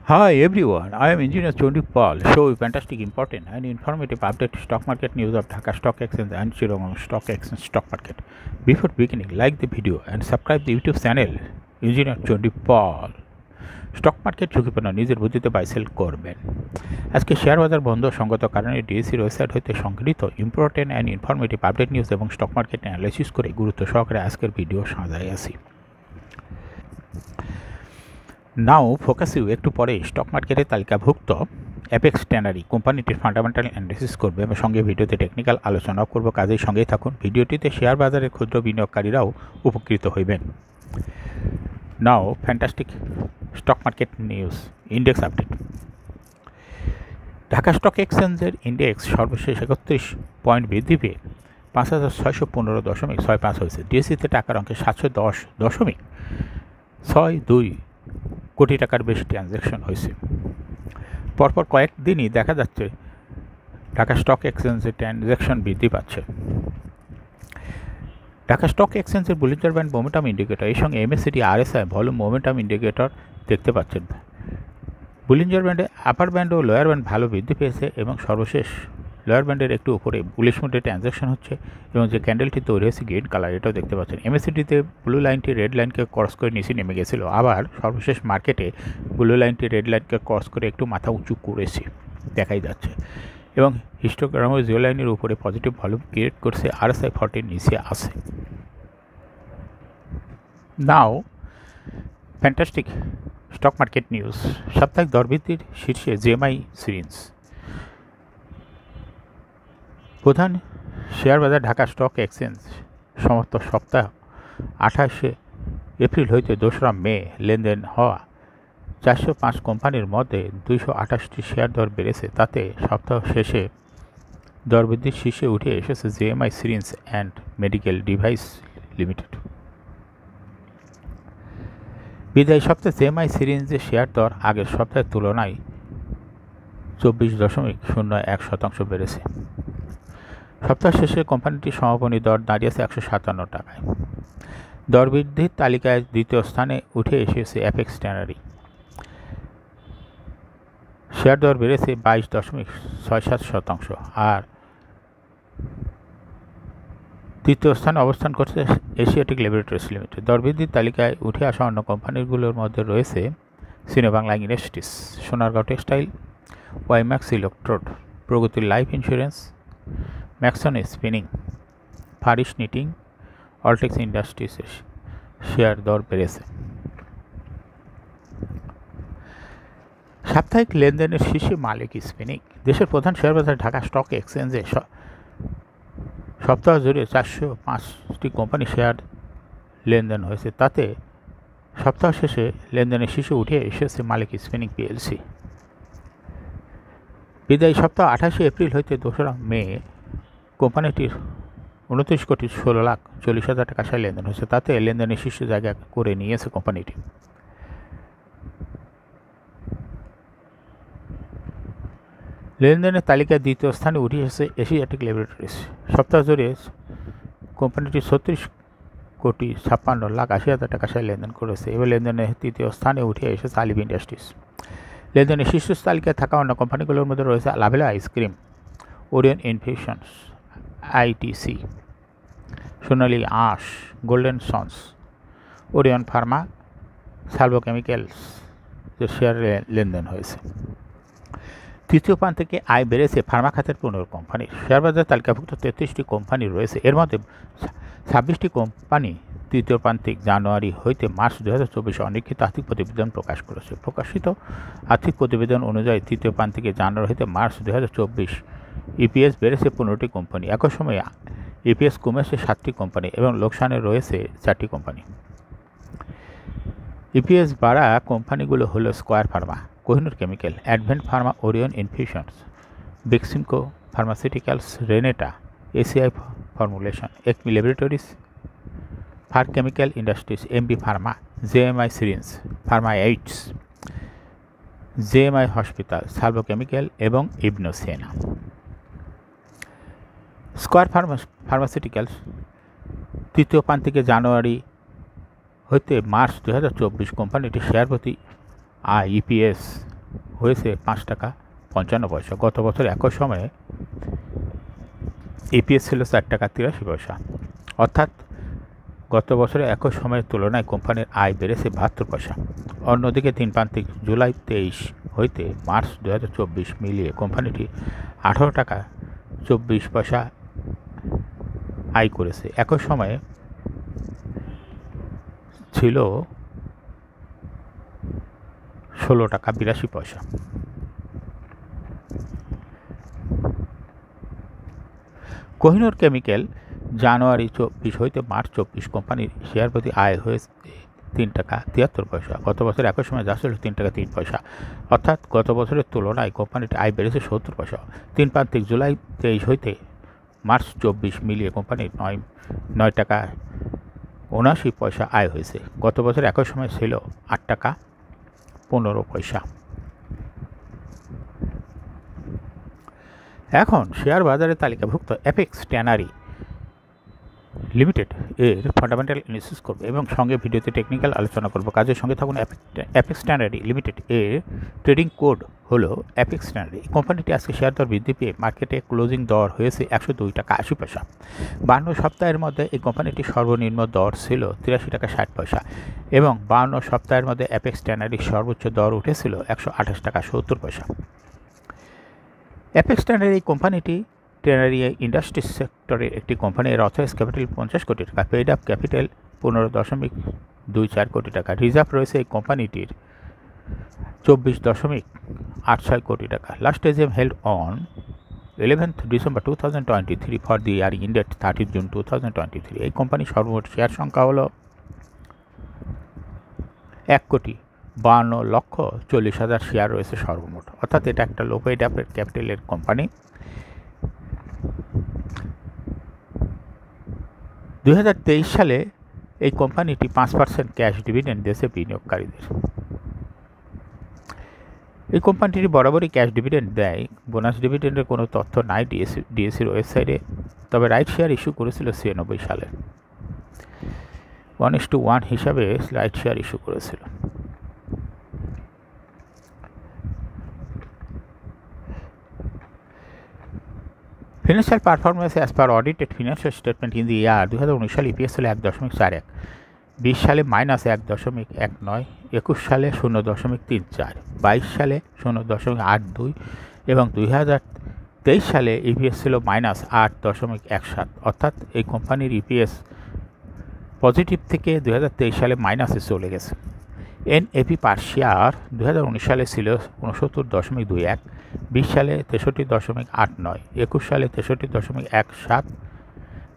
Hi everyone, I am Engineer Chondy Paul. Show you fantastic, important and informative update stock market news of Dhaka Stock Exchange and Chittagong Stock Exchange stock market. Before beginning, like the video and subscribe the YouTube channel Engineer Chondy Paul. Stock market ঝুঁকিপূর্ণ নিজের বুদ্ধিতে buy sell করবেন। আজকে share বাজার বন্ধ সঙ্গত কারণে ডিএসসির website হইতে সংগৃহীত important and informative update news এবং স্টক মার্কেট অ্যানালাইসিস করে গুরুত্ব সহকারে আজকের ভিডিও সাজাই আছি। নাও ফোকাস ইউ একটু পরে স্টক মার্কেটে তালিকাভুক্ত অ্যাপেক্স ট্যানারি কোম্পানিটির ফান্ডামেন্টাল অ্যানালিসিস করবে এবং সঙ্গে ভিডিওতে টেকনিক্যাল আলোচনাও করব। কাজেই সঙ্গেই থাকুন। ভিডিওটিতে শেয়ার বাজারের ক্ষুদ্র বিনিয়োগকারীরাও উপকৃত হইবেন। Now fantastic stock market news index update. Dhaka stock এক্সচেঞ্জের ইন্ডেক্স সর্বশেষ 31 পয়েন্ট বৃদ্ধি পেয়ে ৫,৬১৫.65 হয়েছে। ডিএসসিতে টাকার অঙ্কে ৭১০.62 কোটি টাকার বেশি ট্রানজ্যাকশন হয়েছে। পরপর কয়েকদিনই দেখা যাচ্ছে ঢাকা স্টক এক্সচেঞ্জের ট্রানজ্যাকশন বৃদ্ধি পাচ্ছে। ঢাকা স্টক এক্সচেঞ্জের বুলিঞ্জার ব্যান্ড মোমেন্টাম ইন্ডিকেটর এই সঙ্গে MSCD RSI volume momentum indicator দেখতে পাচ্ছেন। বুলিঞ্জার ব্যান্ডে আপার ব্যান্ড ও লোয়ার ব্যান্ড ভালো বৃদ্ধি পেয়েছে এবং সর্বশেষ লোয়ার ব্যান্ডের একটু উপরে বুলিশ মোডে ট্রানজ্যাকশন হচ্ছে এবং যে ক্যান্ডেলটি তৈরি হয়েছে গ্রিন কালার, এটাও দেখতে পাচ্ছেন। এমএসসিডিতে ব্লু লাইনটি রেড লাইনকে ক্রস করে নিচে নেমে গেছিলো, আবার সর্বশেষ মার্কেটে ব্লু লাইনটি রেড লাইনকে ক্রস করে একটু মাথা উঁচু করেছে দেখাই যাচ্ছে এবং হিস্টোগ্রামও জিরো লাইনের উপরে পজিটিভ ভলিউম ক্রিয়েট করছে। আরএসআই 40 নিচে আছে। নাও ফ্যান্টাস্টিক স্টক মার্কেট নিউজ। সাপ্তাহিক দরবৃদ্ধির শীর্ষে জেএমআই সিরিঞ্জ। প্রধান শেয়ার বাজার ঢাকা স্টক এক্সচেঞ্জ সমস্ত সপ্তাহ 28 এপ্রিল হইতে 2 মে লেনদেন হওয়া 405 কোম্পানির মধ্যে 228টি শেয়ার দর বেড়েছে। তাতে সপ্তাহ শেষে দরবৃদ্ধির শীর্ষে উঠে এসেছে JMI syringe and medical device limited. বিদায়ী সপ্তাহে জেএমআই সিরিঞ্জের শেয়ার দর আগের সপ্তাহের তুলনায় 24.01% বেড়েছে। সপ্তাহ শেষে কোম্পানিটির সমাপনী দর দাঁড়িয়েছে 157 টাকায়। দরবৃদ্ধির তালিকায় দ্বিতীয় স্থানে উঠে এসেছে অ্যাপেক্স ট্যানারি। শেয়ার দর বেড়েছে 22.67%। আর তৃতীয় স্থানে অবস্থান করছে এশিয়াটিক ল্যাবরেটরিজ লিমিটেড। দরবৃদ্ধির তালিকায় উঠে আসা অন্য কোম্পানিগুলোর মধ্যে রয়েছে Cinebangla Industries, Sonargaon Textile, Oimex Electrode, Pragati Life Insurance, Maxons Spinning, Fareast Knitting, Alltex ইন্ডাস্ট্রিজের শেয়ার দর বেড়েছে। সাপ্তাহিক লেনদেনের শীর্ষে মালিক স্পিনিং। দেশের প্রধান শেয়ার বাজার ঢাকা স্টক এক্সচেঞ্জে সপ্তাহ জুড়ে 405টি কোম্পানি শেয়ার লেনদেন হয়েছে। তাতে সপ্তাহ শেষে লেনদেনের শীর্ষে উঠে এসেছে মালিক স্পিনিং পিএলসি। বিদায়ী সপ্তাহ 28 এপ্রিল হইতে 2 মে কোম্পানিটির 29,16,40,000 টাকা শেয়ার লেনদেন হয়েছে। তাতে লেনদেনের শীর্ষ জায়গা করে নিয়েছে কোম্পানিটি। লেনদেনের তালিকায় দ্বিতীয় স্থানে উঠে এসেছে এশিয়াটিক ল্যাবরেটরিজ। সপ্তাহ জুড়ে কোম্পানিটি 36,56,80,000 টাকা শেয়ার লেনদেন করেছে। এবার লেনদেনের তৃতীয় স্থানে উঠে এসেছে আলিভ ইন্ডাস্ট্রিজ। লেনদেনের শীর্ষ তালিকায় থাকা অন্য কোম্পানিগুলোর মধ্যে রয়েছে লাভেলা আইসক্রিম, ওরিয়ন ইনফিউশনস, আইটিসি, সোনালী আঁশ, golden sons, Orion Pharma, Salvo chemicals যে শেয়ার লেনদেন হয়েছে। তৃতীয় প্রান্ত থেকে আয় বেড়েছে ফার্মা খাতের 15 কোম্পানির। শেয়ার বাজার তালিকাভুক্ত 33টি কোম্পানি রয়েছে। এর মধ্যে 26টি কোম্পানি তৃতীয় প্রান্তিক জানুয়ারি হইতে মার্চ 2024 অনিক্ষিত আর্থিক প্রতিবেদন প্রকাশ করেছে। প্রকাশিত আর্থিক প্রতিবেদন অনুযায়ী তৃতীয় প্রান্তিকে জানুয়ারি হইতে মার্চ 2024 ইপিএস বেড়েছে 15টি কোম্পানি। একই সময়ে ইপিএস কমেছে 7টি কোম্পানি এবং লোকসানে রয়েছে 4টি কোম্পানি। ইপিএস বাড়া কোম্পানিগুলো হলো Square Pharma, Kohinoor Chemical, Advent Pharma, Orion Infusions, Beximco Pharmaceuticals, Renata, ACI Formulation, Acme Laboratories, Far Chemical Industries, MB Pharma, JMI Syringe, Pharma Aids, JMI Hospital, Salvo Chemical এবং ইবনো সিনা। স্কয়ার ফার্মাসিউটিক্যালস তৃতীয় প্রান্তিকে জানুয়ারি হইতে মার্চ 2024 কোম্পানিটি শেয়ার প্রতি EPS হয়েছে 5 টাকা 55 পয়সা। গত বছর একই সময়ে ইপিএস ছিল 4 টাকা 83 পয়সা। অর্থাৎ গত বছরে একই সময়ের তুলনায় কোম্পানির আয় বেড়েছে 72 পয়সা। অন্যদিকে তিন প্রান্তিক জুলাই 23 হইতে মার্চ 2024 মিলিয়ে কোম্পানিটি 18 টাকা 24 পয়সা আয় করেছে। একই সময়ে ছিল 16 টাকা 82 পয়সা। কোহিনুর কেমিক্যাল জানুয়ারি 24 হইতে মার্চ 24 কোম্পানির শেয়ার প্রতি আয় হয়েছে 3 টাকা 73 পয়সা। গত বছর একই সময় যা ছিল 3 টাকা 3 পয়সা। অর্থাৎ গত বছরের তুলনায় কোম্পানিটি আয় বেড়েছে 70 পয়সা। তিন প্রান্তিক জুলাই 23 হইতে মার্চ 24 মিলিয়ে কোম্পানির 9 টাকা 79 পয়সা আয় হয়েছে। গত বছর একই সময় ছিল 8 টাকা 15 পয়সা। এখন শেয়ার বাজারে তালিকাভুক্ত অ্যাপেক্স ট্যানারি লিমিটেড এর ফান্ডামেন্টাল অ্যানালিসিস করব এবং সঙ্গে ভিডিওতে টেকনিক্যাল আলোচনা করব। কাজের সঙ্গে থাকুন। অ্যাপেক্স ট্যানারি লিমিটেড এর ট্রেডিং কোড হলো অ্যাপেক্স ট্যানারি। কোম্পানিটি আজকে শেয়ার দর বৃদ্ধি পেয়ে মার্কেটে ক্লোজিং দর হয়েছে 102 টাকা 80 পয়সা। 52 সপ্তাহের মধ্যে এই কোম্পানিটির সর্বনিম্ন দর ছিল 83 টাকা 60 পয়সা এবং 52 সপ্তাহের মধ্যে অ্যাপেক্স ট্যানারির সর্বোচ্চ দর উঠেছিল 128 টাকা 70 পয়সা। অ্যাপেক্স ট্যানারি কোম্পানিটি ট্যানারি ইন্ডাস্ট্রিজ সেক্টরের একটি কোম্পানি। এর অথরাইজ ক্যাপিটাল 50 কোটি টাকা, পেইড আপ ক্যাপিটাল 15.24 কোটি টাকা। রিজার্ভ রয়েছে এই কোম্পানিটির 24.86 কোটি টাকা। Last AGM held on 11th December 2023 for the year ended 30 June 2023। এই কোম্পানির সর্বমোট শেয়ার সংখ্যা হলো 1,52,40,000 শেয়ার রয়েছে সর্বমোট। অর্থাৎ এটা একটা লো পেইড আপ ক্যাপিটালের কোম্পানি। 2023 সালে এই কোম্পানিটি 5% ক্যাশ ডিভিডেন্ড দিয়েছে বিনিয়োগকারীদের। এই কোম্পানিটি বরাবরই ক্যাশ ডিভিডেন্ড দেয়। বোনাস ডিভিডেন্ডের কোনো তথ্য নাই ডিএসির ওয়েবসাইটে, তবে রাইট শেয়ার ইস্যু করেছিল 96 সালে। 1:1 হিসাবে রাইট শেয়ার ইস্যু করেছিল। Financial performance as per audited financial statement in the year 2019 সালে ইপিএস ছিল 1.41, 20 সালে -1.19, 21 সালে 0.34, 22 সালে 0.82 এবং 2023 সালে ইপিএস ছিল -8.17। অর্থাৎ এই কোম্পানির ইপিএস পজিটিভ থেকে 2023 সালে মাইনাসে চলে গেছে। এনএপি পার শেয়ার 2019 সালে ছিল 69.21, 20 সালে 63.89, 21 সালে 63.17,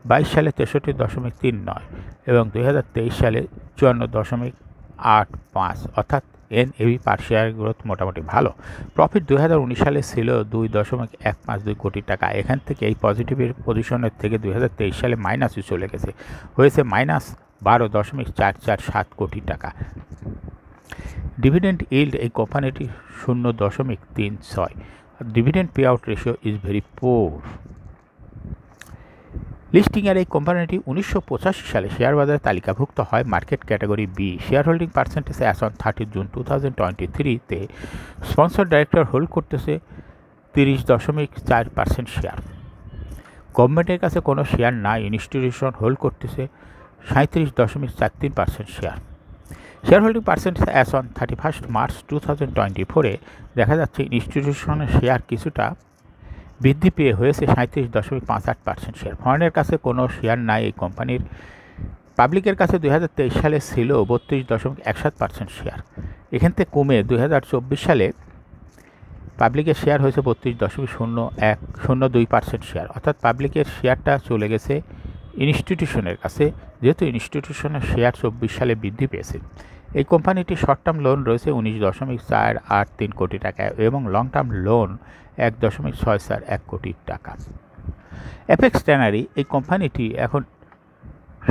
22 সালে 63.39 এবং 2023 সালে 54.85। অর্থাৎ এনএভি পার শেয়ার গ্রোথ মোটামুটি ভালো। প্রফিট 2019 সালে ছিল 2.152 কোটি টাকা। এখান থেকে এই পজিটিভের পজিশনের থেকে 2023 সালে মাইনাসে চলে গেছে, হয়েছে -12.447 কোটি টাকা। ডিভিডেন্ড ইল্ড এই কোম্পানিটি 0.36। Dividend pay out ratio is very poor. লিস্টিংয়ের এই কোম্পানিটি 1985 সালে শেয়ার বাজারে তালিকাভুক্ত হয় market category B. Share holding percentage as on 30 June 2023-তে স্পন্সর ডাইরেক্টর হোল্ড করতেছে 30.4% শেয়ার। গভর্নমেন্টের কাছে কোনো শেয়ার নাই। ইনস্টিটিউশন হোল্ড করতেছে 37.43% share. Share holding percentage as on 31 March 2024-এ দেখা যাচ্ছে ইনস্টিটিউশনের শেয়ার কিছুটা বৃদ্ধি পেয়ে হয়েছে 37.58% শেয়ার। ফরেনের কাছে কোনো শেয়ার নাই এই কোম্পানির। পাবলিকের কাছে 2023 সালে ছিল 32.17% শেয়ার। এখান থেকে কমে 2024 সালে পাবলিকের শেয়ার হয়েছে 32.0102% শেয়ার। অর্থাৎ পাবলিকের শেয়ারটা চলে গেছে ইনস্টিটিউশনের কাছে, যেহেতু ইনস্টিটিউশনের শেয়ার 24 সালে বৃদ্ধি পেয়েছে। এই কোম্পানিটির শর্ট টার্ম লোন রয়েছে 19.483 কোটি টাকা এবং লং টার্ম লোন 1.641 কোটি টাকা। অ্যাপেক্স ট্যানারি এই কোম্পানিটি এখন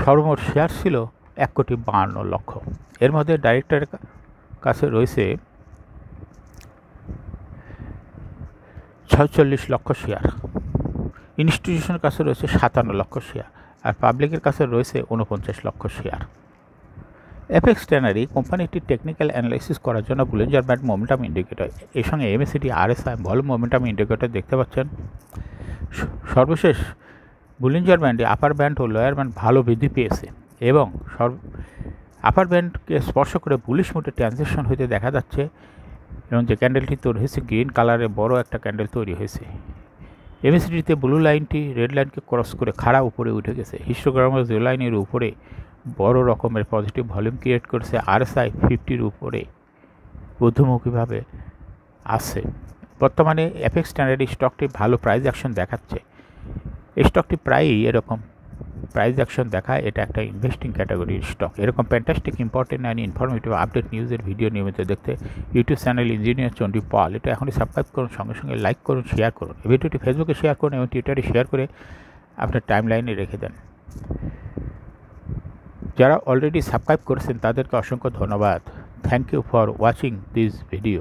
সর্বমোট শেয়ার ছিল 1,52,00,000। এর মধ্যে ডাইরেক্টরের কাছে রয়েছে 46 লক্ষ শেয়ার, ইনস্টিটিউশনের কাছে রয়েছে 57 লক্ষ শেয়ার আর পাবলিকের কাছে রয়েছে 49 লক্ষ শেয়ার। এপেক্স ট্যানারি কোম্পানিটির টেকনিক্যাল অ্যানালাইসিস করার জন্য বুলিঞ্জার ব্যান্ড মোমেন্টাম ইন্ডিকেটর এর সঙ্গে MACD RSI volume momentum indicator দেখতে পাচ্ছেন। সর্বশেষ বুলিঞ্জার ব্যান্ডে আপার ব্যান্ড ও লোয়ার ব্যান্ড ভালো বৃদ্ধি পেয়েছে এবং আপার ব্যান্ডকে স্পর্শ করে বুলিশ মুডে ট্রানজিশন হইতে দেখা যাচ্ছে এবং যে ক্যান্ডেলটি তৈরি হয়েছে গ্রিন কালারে বড় একটা ক্যান্ডেল তৈরি হয়েছে। MACDতে ব্লু লাইনটি রেড লাইনকে ক্রস করে খাড়া উপরে উঠে গেছে। হিস্টোগ্রামের যে লাইনের উপরে বড় রকমের পজিটিভ ভলিউম ক্রিয়েট করেছে। RSI 50-র উপরে ঊর্ধ্বমুখীভাবে আছে। বর্তমানে এপেক্স ট্যানারি স্টকটি ভালো প্রাইস অ্যাকশন দেখাচ্ছে। এই স্টকটি প্রায়ই এরকম প্রাইস অ্যাকশন দেখায়। এটা একটা ইনভেস্টিং ক্যাটাগরির স্টক। এরকম fantastic important and informative update নিউজের ভিডিও নিয়মিত দেখতে ইউটিউব চ্যানেল ইঞ্জিনিয়ার চণ্ডী পাল এটা এখনই সাবস্ক্রাইব করুন, সঙ্গে সঙ্গে লাইক করুন, শেয়ার করুন। এই ভিডিওটি ফেসবুকে শেয়ার করুন এবং টুইটারে শেয়ার করে আপনার টাইম লাইনে রেখে দেন। যারা অলরেডি সাবস্ক্রাইব করেছেন তাদেরকে অসংখ্য ধন্যবাদ। Thank you for watching this video.